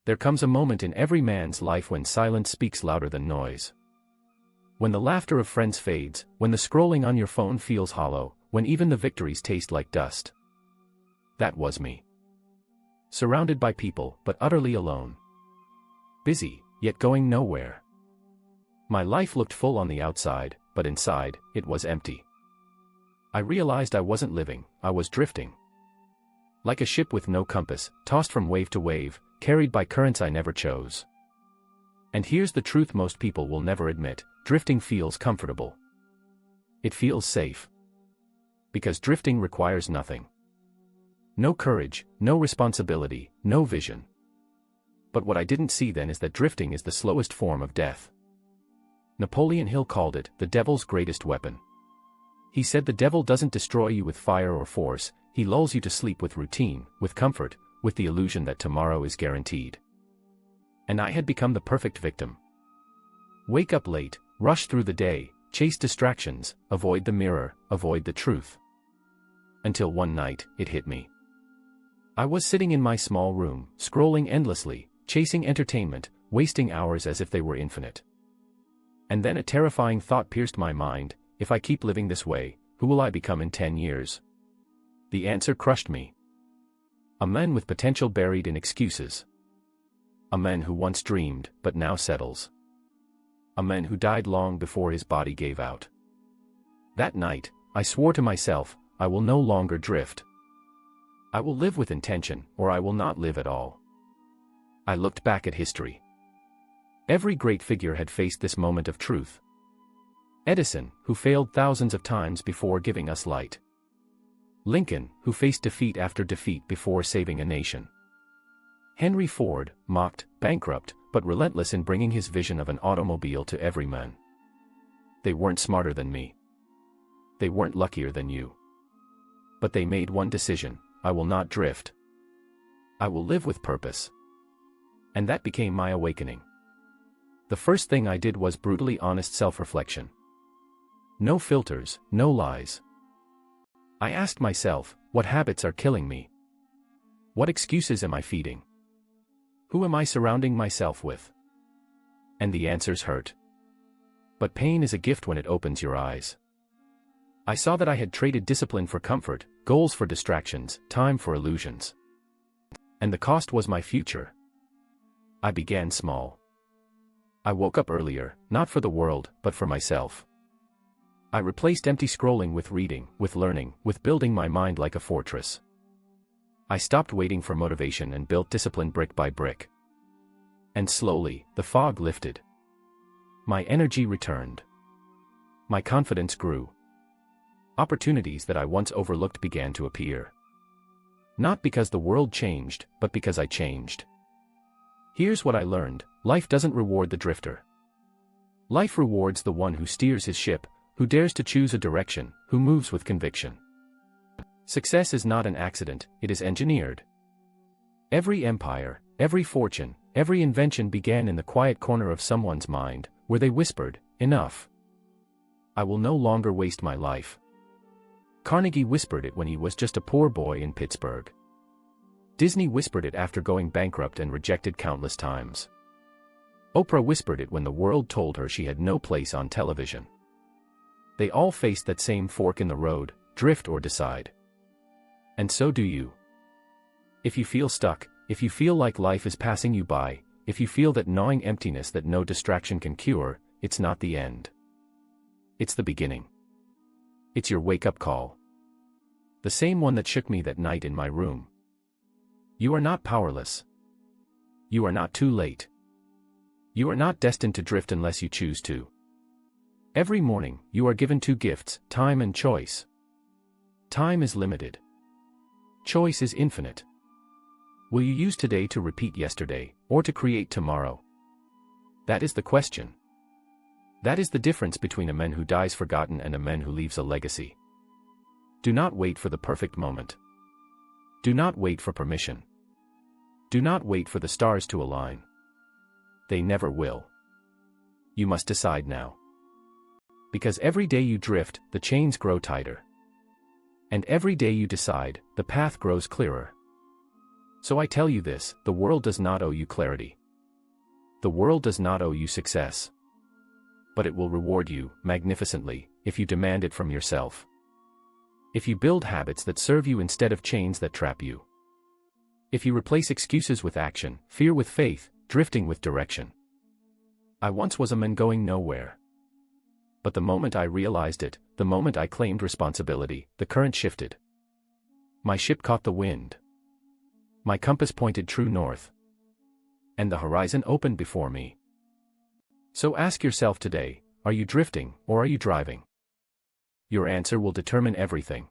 There comes a moment in every man's life when silence speaks louder than noise. When the laughter of friends fades, when the scrolling on your phone feels hollow, when even the victories taste like dust. That was me. Surrounded by people, but utterly alone. Busy, yet going nowhere. My life looked full on the outside, but inside, it was empty. I realized I wasn't living, I was drifting. Like a ship with no compass, tossed from wave to wave, carried by currents I never chose. And here's the truth most people will never admit: drifting feels comfortable. It feels safe. Because drifting requires nothing. No courage, no responsibility, no vision. But what I didn't see then is that drifting is the slowest form of death. Napoleon Hill called it the devil's greatest weapon. He said the devil doesn't destroy you with fire or force, he lulls you to sleep with routine, with comfort, with the illusion that tomorrow is guaranteed. And I had become the perfect victim. Wake up late, rush through the day, chase distractions, avoid the mirror, avoid the truth. Until one night, it hit me. I was sitting in my small room, scrolling endlessly, chasing entertainment, wasting hours as if they were infinite. And then a terrifying thought pierced my mind: if I keep living this way, who will I become in 10 years? The answer crushed me. A man with potential buried in excuses. A man who once dreamed, but now settles. A man who died long before his body gave out. That night, I swore to myself, I will no longer drift. I will live with intention, or I will not live at all. I looked back at history. Every great figure had faced this moment of truth. Edison, who failed thousands of times before giving us light. Lincoln, who faced defeat after defeat before saving a nation. Henry Ford, mocked, bankrupt, but relentless in bringing his vision of an automobile to every man. They weren't smarter than me. They weren't luckier than you. But they made one decision: I will not drift. I will live with purpose. And that became my awakening. The first thing I did was brutally honest self-reflection. No filters, no lies. I asked myself, what habits are killing me? What excuses am I feeding? Who am I surrounding myself with? And the answers hurt. But pain is a gift when it opens your eyes. I saw that I had traded discipline for comfort, goals for distractions, time for illusions. And the cost was my future. I began small. I woke up earlier, not for the world, but for myself. I replaced empty scrolling with reading, with learning, with building my mind like a fortress. I stopped waiting for motivation and built discipline brick by brick. And slowly, the fog lifted. My energy returned. My confidence grew. Opportunities that I once overlooked began to appear. Not because the world changed, but because I changed. Here's what I learned: life doesn't reward the drifter. Life rewards the one who steers his ship, who dares to choose a direction, who moves with conviction. Success is not an accident, it is engineered. Every empire, every fortune, every invention began in the quiet corner of someone's mind, where they whispered, "Enough. I will no longer waste my life." Carnegie whispered it when he was just a poor boy in Pittsburgh. Disney whispered it after going bankrupt and rejected countless times. Oprah whispered it when the world told her she had no place on television. They all faced that same fork in the road: drift or decide. And so do you. If you feel stuck, if you feel like life is passing you by, if you feel that gnawing emptiness that no distraction can cure, it's not the end. It's the beginning. It's your wake-up call. The same one that shook me that night in my room. You are not powerless. You are not too late. You are not destined to drift unless you choose to. Every morning, you are given two gifts: time and choice. Time is limited. Choice is infinite. Will you use today to repeat yesterday, or to create tomorrow? That is the question. That is the difference between a man who dies forgotten and a man who leaves a legacy. Do not wait for the perfect moment. Do not wait for permission. Do not wait for the stars to align. They never will. You must decide now. Because every day you drift, the chains grow tighter. And every day you decide, the path grows clearer. So I tell you this, the world does not owe you clarity. The world does not owe you success. But it will reward you, magnificently, if you demand it from yourself. If you build habits that serve you instead of chains that trap you. If you replace excuses with action, fear with faith, drifting with direction. I once was a man going nowhere. But the moment I realized it, the moment I claimed responsibility, the current shifted. My ship caught the wind. My compass pointed true north. And the horizon opened before me. So ask yourself today, are you drifting, or are you driving? Your answer will determine everything.